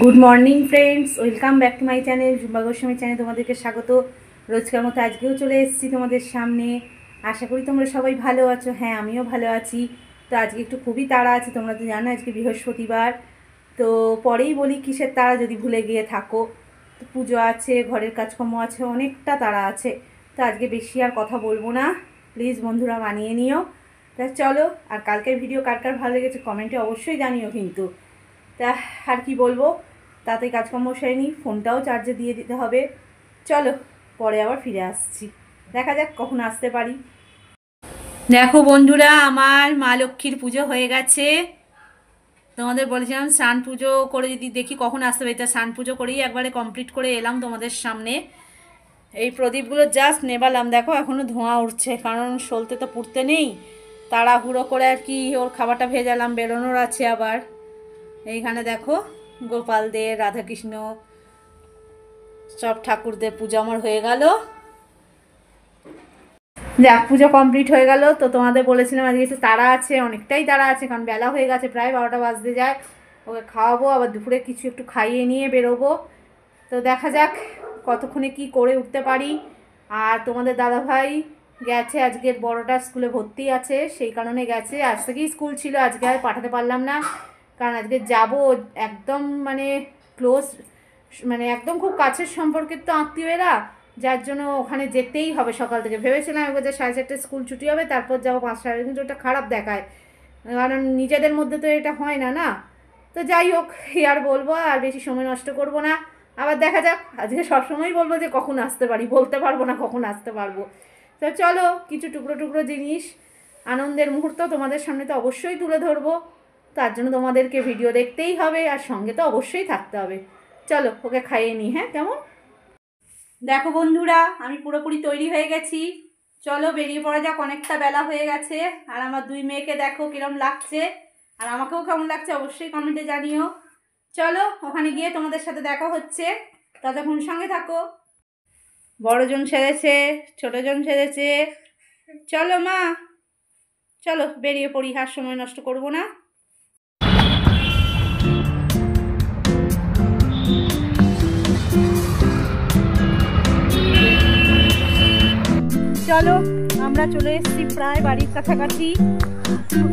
Good morning friends, welcome back to my channel Jhumba Goswami channel. তোমাদেরকে স্বাগত। রোজকার মতো আজকেও চলে এসেছি তোমাদের সামনে। আশা করি তোমরা সবাই ভালো আছো। হ্যাঁ, আমিও ভালো আছি। তো আজকে একটু খুবই তাড়া আছে, তোমরা তো জানো আজকে বৃহস্পতিবার। তো পরেই বলি কিসের তাড়া, যদি ভুলে গিয়ে থাকো। তো পুজো আছে, ঘরের কাজকর্ম আছে, অনেকটা তাড়া আছে। তো আজকে বেশি আর কথা বলবো না, প্লিজ বন্ধুরা মানিয়ে নিও। তা চলো, আর কালকের ভিডিও কার কার ভালো লেগেছে কমেন্টে অবশ্যই জানিও কিন্তু। তা আর কি বলবো, তাতে কাজকর্ম সেরেনি, ফোনটাও চার্জে দিয়ে দিতে হবে। চলো, পরে আবার ফিরে আসছি, দেখা যাক কখন আসতে পারি। দেখো বন্ধুরা, আমার মা লক্ষ্মীর পুজো হয়ে গেছে। তোমাদের বলেছিলাম স্নান পুজো করে যদি দেখি কখন আসতে পারি, তা স্নান পুজো করেই একবারে কমপ্লিট করে এলাম তোমাদের সামনে। এই প্রদীপগুলো জাস্ট নেবালাম, দেখো এখনও ধোঁয়া উঠছে, কারণ সলতে তো পুড়তে নেই, তাড়াহুড়ো করে আর কি ওর খাবারটা ভেজালাম, বেরোনোর আছে আবার। এইখানে দেখো গোপালদের, রাধাকৃষ্ণ, সব ঠাকুরদের পুজো আমার হয়ে গেল। যাক, পুজো কমপ্লিট হয়ে গেল। তো তোমাদের বলেছিলাম আজকে একটু তাড়া আছে, অনেকটাই তাড়া আছে, কারণ বেলা হয়ে গেছে, প্রায় 12টা বাজতে যায়। ওকে খাওয়াবো, আবার দুপুরে কিছু একটু খাইয়ে নিয়ে বেরোবো। তো দেখা যাক কতক্ষণে কি করে উঠতে পারি। আর তোমাদের দাদাভাই গেছে, আজকের বড়টা স্কুলে ভর্তি আছে, সেই কারণে গেছে। আজ থেকেই স্কুল ছিল, আজকে আর পাঠাতে পারলাম না, কারণ আজকে যাব একদম মানে ক্লোজ, মানে একদম খুব কাছের সম্পর্কের তো আত্মীয়রা, যার জন্য ওখানে যেতেই হবে। সকাল থেকে ভেবেছিলাম একবার যে 4:30 স্কুল ছুটি হবে, তারপর যাবো 5:30, কিন্তু ওটা খারাপ দেখায়, কারণ নিজেদের মধ্যে তো এটা হয় না না। তো যাই হোক, আর বলবো, আর বেশি সময় নষ্ট করব না। আবার দেখা যাক, আজকে সবসময়ই বলবো যে কখন আসতে পারি, বলতে পারবো না কখন আসতে পারবো। তো চলো, কিছু টুকরো টুকরো জিনিস, আনন্দের মুহূর্ত তোমাদের সামনে তো অবশ্যই তুলে ধরবো। তার জন্য তোমাদেরকে ভিডিও দেখতেই হবে, আর সঙ্গে তো অবশ্যই থাকতে হবে। চলো, ওকে খাইয়ে নিই। হ্যাঁ, কেমন? দেখো বন্ধুরা, আমি পুরোপুরি তৈরি হয়ে গেছি। চলো বেরিয়ে পড়া যাক, অনেকটা বেলা হয়ে গেছে। আর আমার দুই মেয়েকে দেখো কিরম লাগছে, আর আমাকেও কেমন লাগছে অবশ্যই কমেন্টে জানিও। চলো, ওখানে গিয়ে তোমাদের সাথে দেখা হচ্ছে, ততক্ষণ সঙ্গে থাকো। বড়জন সেরেছে, ছোটজন সেরেছে। চলো মা, চলো বেরিয়ে পড়ি, আর সময় নষ্ট করবো না। চলো, আমরা চলে এসেছি প্রায় বাড়ির কাছাকাছি।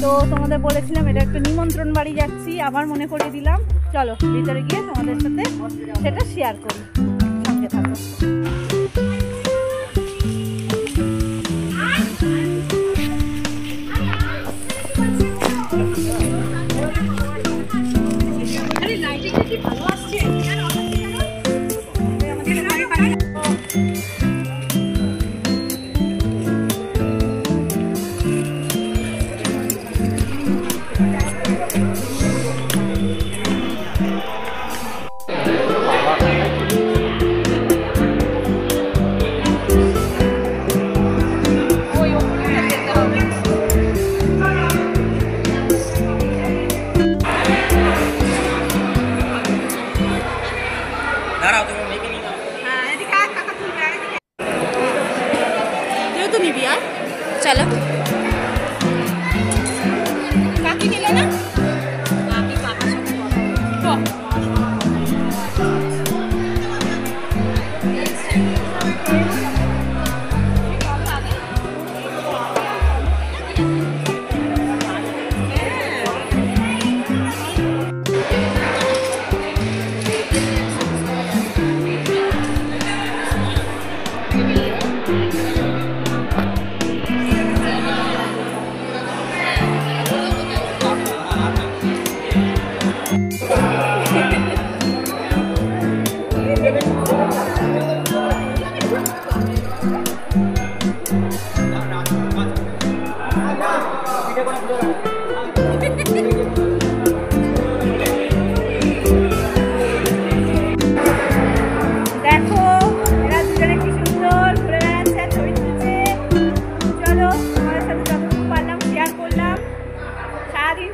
তো তোমাদের বলেছিলাম এটা একটা নিমন্ত্রণ বাড়ি যাচ্ছি, আবার মনে করে দিলাম। চলো ভিতরে গিয়ে তোমাদের সাথে সেটা শেয়ার করি, সঙ্গে থাকো। ভালো আসছে। চলো, কাকি নিলে না?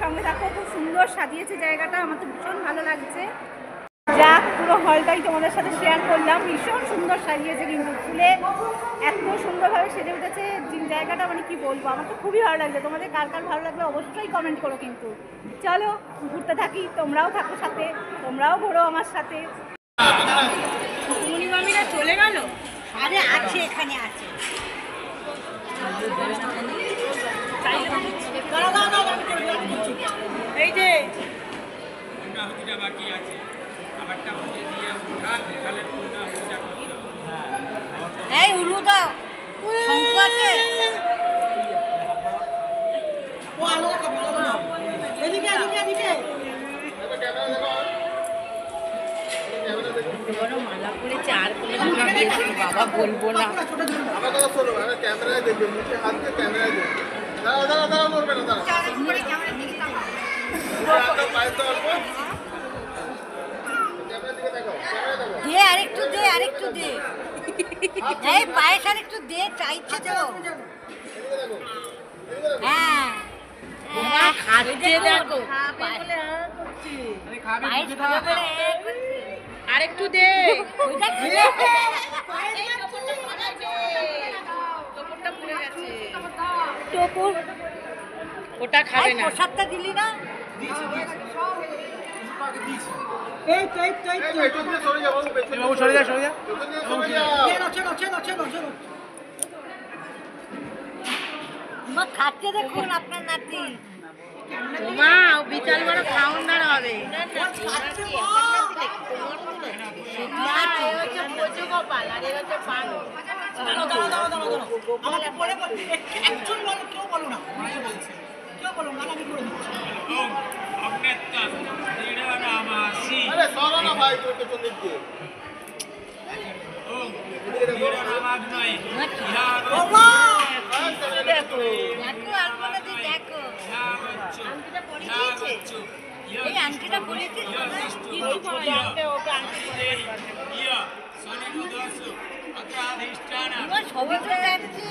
সঙ্গে থাকো, খুব সুন্দর সাজিয়েছে জায়গাটা, আমার তো ভীষণ ভালো লাগছে। যাক, পুরো হলটাই তোমাদের সাথে শেয়ার করলাম। ভীষণ সুন্দর সাজিয়েছে কিন্তু, ফুলে এত সুন্দরভাবে সেজে উঠেছে জায়গাটা, মানে কি বলবো, আমার তো খুবই ভালো লাগছে। তোমাদের কার কার ভালো লাগবে অবশ্যই কমেন্ট করো। কিন্তু চলো ঘুরতে থাকি, তোমরাও থাকো সাথে, তোমরাও ঘোরো আমার সাথে। মামিরা চলে গেল? আরে আছে, এখানে আছে। এই যে বাকি আছে, এই উলু দাও মালা করেছে আর বাবা বলবো না। ক্যামেরায় দেখবে, মুখে হাত দিয়ে ক্যামেরায় দেখবে। দে আরেকটু দে, আরেকটু দে, এই পায়েস আরেকটু দে, চাইছে তো। হ্যাঁ খাচ্ছে, দেখো আরেকটু দে, ওটা খাবে না। প্রসাদটা দিলি না? খাচ্ছে দেখুন আপনার নাতি। মা বিশাল বড় খাউন্ডার হবে। এই আংটিটা পরিয়েছে ছবি তো যাচ্ছে।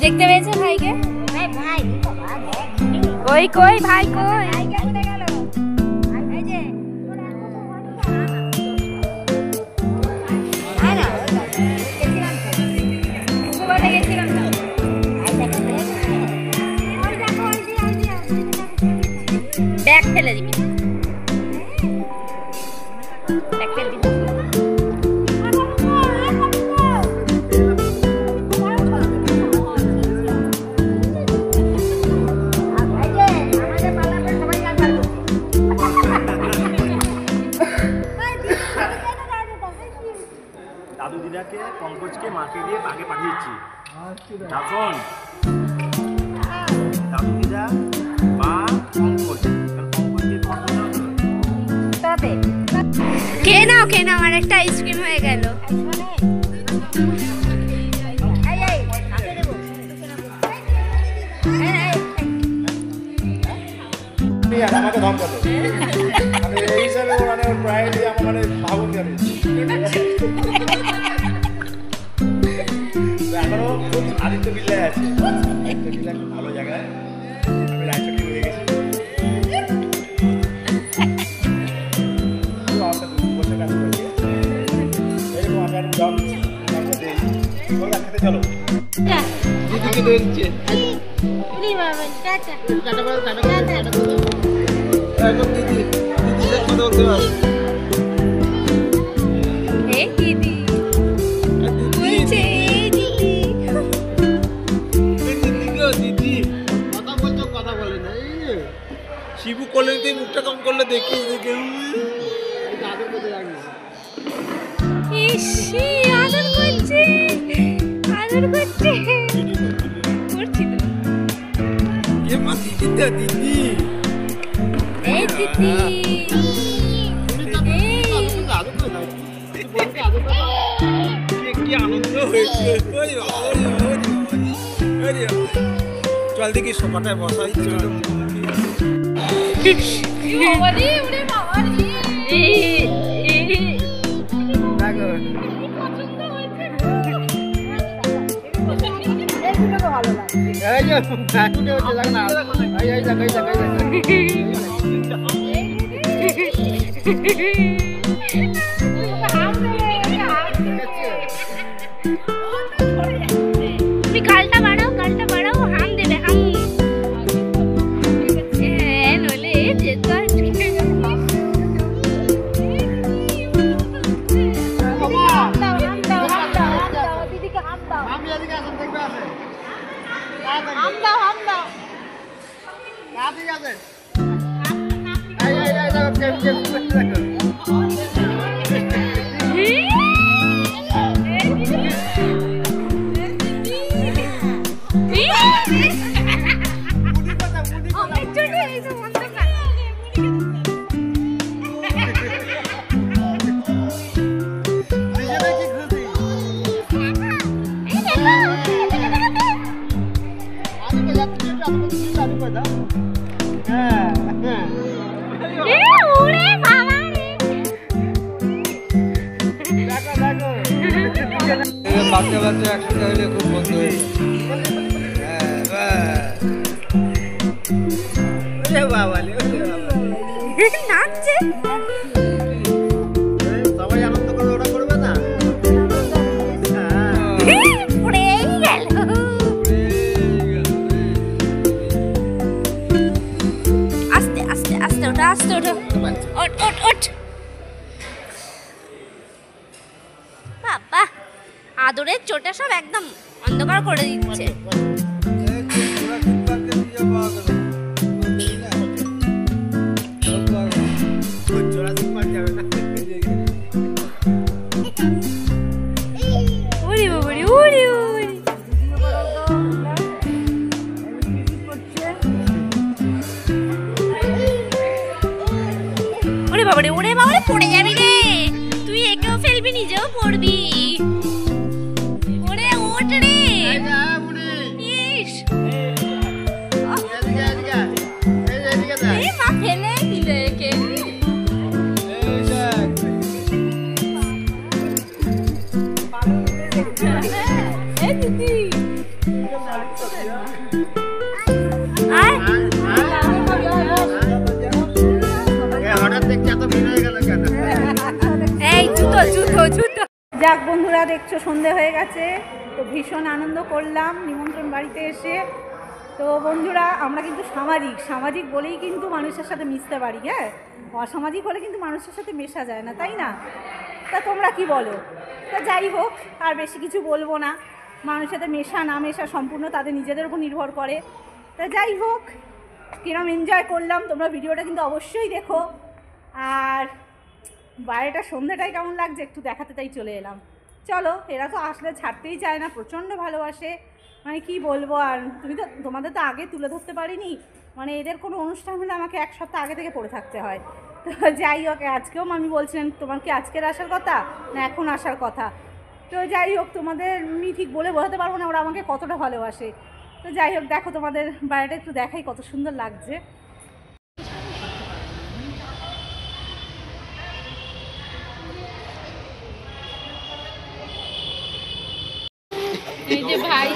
দেখতে পেয়েছো ভাইকে? কই কই ভাই কই? ব্যাগ ফেলে দিবি, ব্যাগ ফেলে দিবি। আমাদের পালাবে সবাই। মাকে দিয়ে আগে পাঠিয়েছি। তখন দাদুদিদা মা অঙ্কজ খেয়ে নাও আমার একটা আইসক্রিম হয়ে গেল। আমাকে ধমকাতো এই হিসাবে মানে প্রায় আমার মানে ভাবুন জানি এখনো আদিত্য বিল্লায় আছে। আদিত্য বিল্লা খুব ভালো জায়গায়, আমি রায়চটি হয়ে গেছি। বসে কাজ করেছি এরকম আমি আর জব দিই খেতে চলো দিদিকে দেখছে এখন দিদি দিদিদের কথা বলতে পারো। শিবু করলে তুই মুখটা কম করলে দেখি দেখে আদর করতে লাগবে। ইসি আদর করছে করছিল এ মা দিদি দা দিদি এই দিদি আদর করে দাও বলতে আদর করে কি আনন্দ হয়েছে। চল দেখি সোফাটায় বসাই চল তুমি গালটা বাড়াও হাম দেবে হাম নলে যেত বাচ্চা বাচ্চা একসাথে হলে খুব বন্ধু হয়ে নাচছে সবাই আনন্দ করে ওরা করবে না। আস্তে ওঠো ওঠ বাবা আদরের চোটে সব একদম অন্ধকার করে দিচ্ছে। ওরে বাবারে পড়ে যাবি রে তুই, একেও ফেলবি নিজেও পড়বি। ওরে ওঠ রে ইস মা ফেলে দিলে একে। দিদি যাক বন্ধুরা, দেখছো সন্ধে হয়ে গেছে, তো ভীষণ আনন্দ করলাম নিমন্ত্রণ বাড়িতে এসে। তো বন্ধুরা, আমরা কিন্তু সামাজিক বলেই কিন্তু মানুষের সাথে মিশতে পারি। হ্যাঁ, অসামাজিক হলে কিন্তু মানুষের সাথে মেশা যায় না, তাই না? তা তোমরা কি বলো? তা যাই হোক, আর বেশি কিছু বলবো না। মানুষের সাথে মেশা না মেশা সম্পূর্ণ তাদের নিজেদের উপর নির্ভর করে। তা যাই হোক, কিরম এনজয় করলাম তোমরা ভিডিওটা কিন্তু অবশ্যই দেখো। আর বাইরেটা সন্ধ্যাটাই কেমন লাগছে একটু দেখাতে, তাই চলে এলাম। চলো, এরা তো আসলে ছাড়তেই চায় না, প্রচণ্ড ভালোবাসে। মানে কি বলবো আর, তোমাদের তো আগে তুলে ধরতে পারিনি। মানে এদের কোনো অনুষ্ঠান হলে আমাকে এক সপ্তাহ আগে থেকে পড়ে থাকতে হয়। তো যাই হোক, আজকেও মামি বলছিলেন তোমার কি আজকের আসার কথা না এখন আসার কথা। তো যাই হোক, তোমাদের আমি ঠিক বলে বোঝাতে পারবো না ওরা আমাকে কতটা ভালোবাসে। তো যাই হোক, দেখো তোমাদের বাড়িটা একটু দেখাই কত সুন্দর লাগছে। এই যে ভাই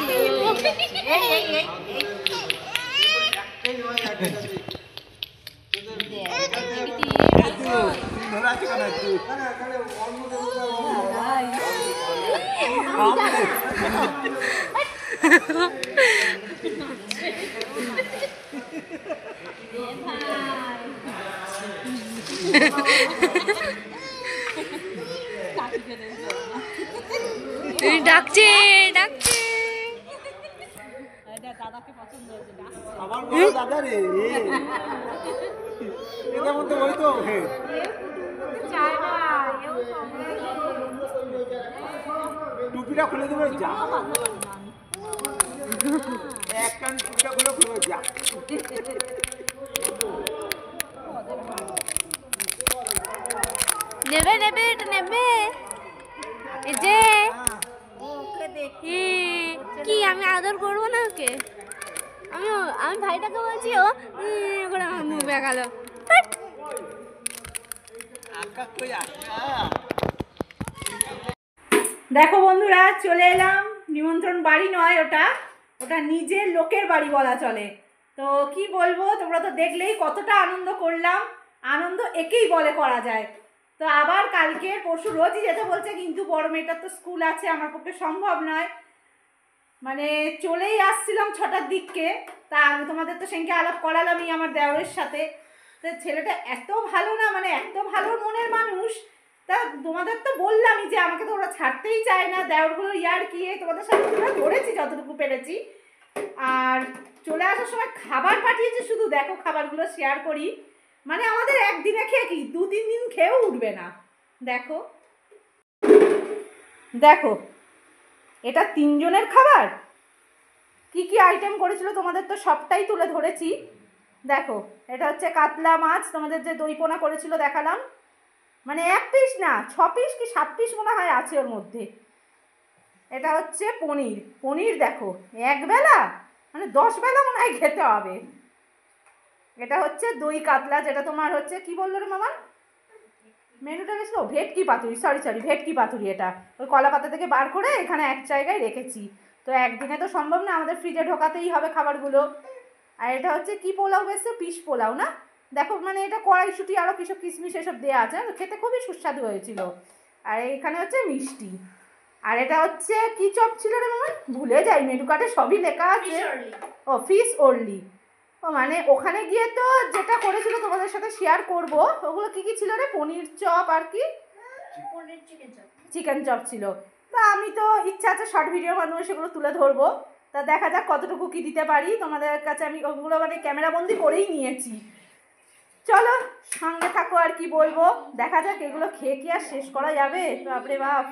ডাকছে ডাকছে দাদাকে পছন্দ হয়েছে, আমার বড় দাদা রে এদের মধ্যে ওই তো টুপিটা খুলে দেবে যা এক কান টুপিটা খুলে যা নেবে নেবে এটা নেবে এই যে কি আমি আদর করবো না ওকে? আমি ভাইটাকে বলছি, ও করে আমার মুখ বেঁকালো। দেখো বন্ধুরা, চলে এলাম। নিমন্ত্রণ বাড়ি নয়, ওটা নিজের লোকের বাড়ি বলা চলে। তো কি বলবো, তোমরা তো দেখলেই কতটা আনন্দ করলাম। আনন্দ একেই বলে করা যায়। তো আবার কালকে পরশু রোজই যেতে বলছে, কিন্তু বড় মেয়েটার তো স্কুল আছে, আমার পক্ষে সম্ভব নয়। মানে চলেই আসছিলাম 6টার দিককে। তা আমি তোমাদের তো সেদিনকে আলাপ করালামই আমার দেওরের সাথে। তো ছেলেটা এত ভালো না, মানে এত ভালো মনের মানুষ। তা তোমাদের তো বললামই যে আমাকে তো ওরা ছাড়তেই চায় না, দেওরগুলো ইয়ার কি, তোমাদের সাথে তোমরা ধরেছি যতটুকু পেরেছি। আর চলে আসার সময় খাবার পাঠিয়েছে, শুধু দেখো খাবারগুলো শেয়ার করি। মানে আমাদের একদিনে খেয়ে কি 2-3 দিন খেয়েও উঠবে না। দেখো দেখো, এটা 3 জনের খাবার। কি কি আইটেম করেছিল তোমাদের তো সবটাই তুলে ধরেছি। দেখো, এটা হচ্ছে কাতলা মাছ, তোমাদের যে দই পোনা করেছিল দেখালাম। মানে 1 পিস না, 6 পিস কি 7 পিস মনে হয় আছে ওর মধ্যে। এটা হচ্ছে পনির দেখো, একবেলা মানে 10 বেলা মনে হয় খেতে হবে। এটা হচ্ছে দই কাতলা, যেটা তোমার হচ্ছে কি বললো রে মামা, মেনুটা গেছিলো ভেটকি পাতুরি, সরি ভেটকি পাতুরি। এটা ওই কলা পাতা থেকে বার করে এখানে এক জায়গায় রেখেছি। তো একদিনে তো সম্ভব না, আমাদের ফ্রিজে ঢোকাতেই হবে খাবারগুলো। আর এটা হচ্ছে কি পোলাও বেশি, পিস পোলাও না, দেখো মানে এটা কড়াইশুঁটি আরও কিছু কিশমিশ এসব দেওয়া আছে, খেতে খুবই সুস্বাদু হয়েছিল। আর এখানে হচ্ছে মিষ্টি। আর এটা হচ্ছে কি চপ ছিল রে মামা, ভুলে যাই, মেনু কার্ডে সবই লেখা আছে। ও ফিশ অনলি। ও মানে ওখানে গিয়ে তো যেটা করেছিল তোমাদের সাথে শেয়ার করব। ওগুলো কি কি ছিল রে, পনির চপ আর কি চিকেন চপ ছিল। তা আমি তো ইচ্ছা আছে শর্ট ভিডিওর মাধ্যমে সেগুলো তুলে ধরবো। তা দেখা যাক কতটুকু কি দিতে পারি তোমাদের কাছে। আমি ওগুলো মানে ক্যামেরাবন্দি করেই নিয়েছি। চলো সঙ্গে থাকো, আর কি বলবো, দেখা যাক এগুলো খেয়ে কি আর শেষ করা যাবে। বাপরে বাপ,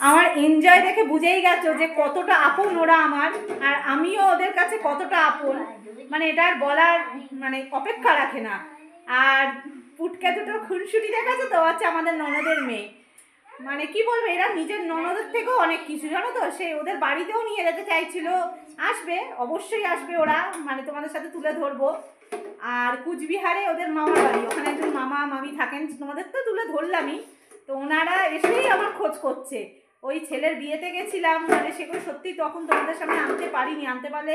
আমার এনজয় দেখে বুঝেই গেছো যে কতটা আপন ওরা আমার, আর আমিও ওদের কাছে কতটা আপন। মানে এটা আর বলার মানে অপেক্ষা রাখে না। আর পুটকে দুটোর খুনসুটি দেখাচ্ছে তো, হচ্ছে আমাদের ননদের মেয়ে। মানে কি বলবো, এরা নিজের ননদের থেকেও অনেক কিছু, জানো তো। সে ওদের বাড়িতেও নিয়ে যেতে চাইছিল, আসবে অবশ্যই আসবে ওরা, মানে তোমাদের সাথে তুলে ধরবো। আর কুচবিহারে ওদের মামার বাড়ি, ওখানে একজন মামা মামি থাকেন, তোমাদের তো তুলে ধরলামই। তো ওনারা এসেই আমার খোঁজ করছে। ওই ছেলের বিয়েতে গেছিলাম, মানে সেগুলো সত্যি তখন তোমাদের সামনে আনতে পারিনি। আনতে পারলে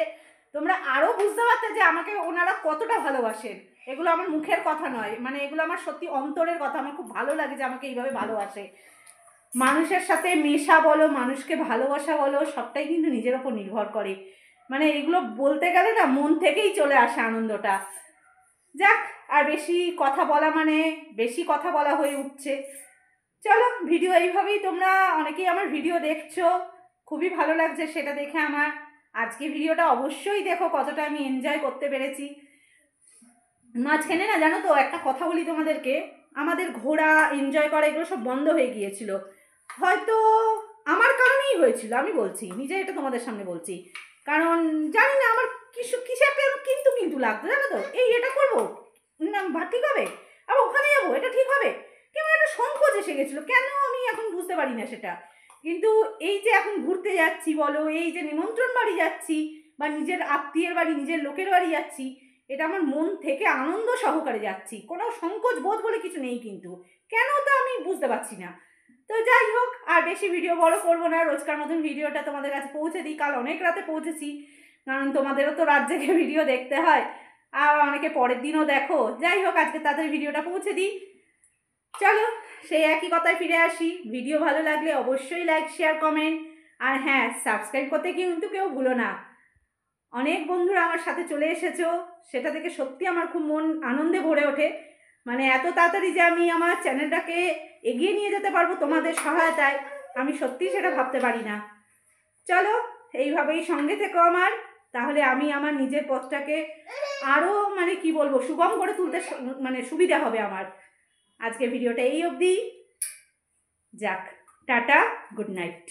তোমরা আরও বুঝতে পারতে যে আমাকে ওনারা কতটা ভালোবাসেন। এগুলো আমার মুখের কথা নয়, মানে এগুলো আমার সত্যি অন্তরের কথা। আমার খুব ভালো লাগে যে আমাকে এইভাবে ভালোবাসে। মানুষের সাথে মেশা বলো, মানুষকে ভালোবাসা বলো, সবটাই কিন্তু নিজের ওপর নির্ভর করে। মানে এগুলো বলতে গেলে না মন থেকেই চলে আসে আনন্দটা। যাক, আর বেশি কথা বলা মানে বেশি কথা বলা হয়ে উঠছে। চলো, ভিডিও এইভাবেই, তোমরা অনেকেই আমার ভিডিও দেখছো, খুবই ভালো লাগছে সেটা দেখে আমার। আজকে ভিডিওটা অবশ্যই দেখো, কতটা আমি এনজয় করতে পেরেছি। মাঝখানে না জানো তো একটা কথা বলি তোমাদেরকে, আমাদের ঘোরা এনজয় করা এগুলো সব বন্ধ হয়ে গিয়েছিল। হয়তো আমার কারণেই হয়েছিল, আমি বলছি নিজে, এটা তোমাদের সামনে বলছি। কারণ জানি না আমার কিছু একটা কিন্তু লাগতো, জানো তো, এটা করবো না ঠিক হবে, আবার ওখানে যাবো এটা ঠিক হবে, কেমন একটা সংকোচ এসে গেছিলো, কেন আমি এখন বুঝতে পারি না সেটা। কিন্তু এই যে এখন ঘুরতে যাচ্ছি বলো, এই যে নিমন্ত্রণ বাড়ি যাচ্ছি বা নিজের আত্মীয়ের বাড়ি, নিজের লোকের বাড়ি যাচ্ছি, এটা আমার মন থেকে আনন্দ সহকারে যাচ্ছি, কোনো সংকোচ বোধ বলে কিছু নেই। কিন্তু কেন তা আমি বুঝতে পারছি না। তো যাই হোক, আর বেশি ভিডিও বড় করবো না, রোজকার মতন ভিডিওটা তোমাদের কাছে পৌঁছে দিই। কাল অনেক রাতে পৌঁছেছি, কারণ তোমাদেরও তো রাত জেগে ভিডিও দেখতে হয়, আর অনেকে পরের দিনও দেখো। যাই হোক, আজকে তাদের ভিডিওটা পৌঁছে দিই। চলো সেই একই কথায় ফিরে আসি। ভিডিও ভালো লাগলে অবশ্যই লাইক, শেয়ার, কমেন্ট, আর হ্যাঁ, সাবস্ক্রাইব করতে কিন্তু কেউ ভুলো না। অনেক বন্ধুরা আমার সাথে চলে এসেছো, সেটা থেকে সত্যি আমার খুব মন আনন্দে ভরে ওঠে। মানে এত তাড়াতাড়ি যে আমি আমার চ্যানেলটাকে এগিয়ে নিয়ে যেতে পারবো তোমাদের সহায়তায়, আমি সত্যিই সেটা ভাবতে পারি না। চলো এইভাবেই সঙ্গে থেকো আমার, তাহলে আমি আমার নিজের পথটাকে আরও মানে কি বলবো সুগম করে তুলতে মানে সুবিধা হবে আমার। আজকে ভিডিওটা এই অবধি, যাক, টাটা, গুড নাইট।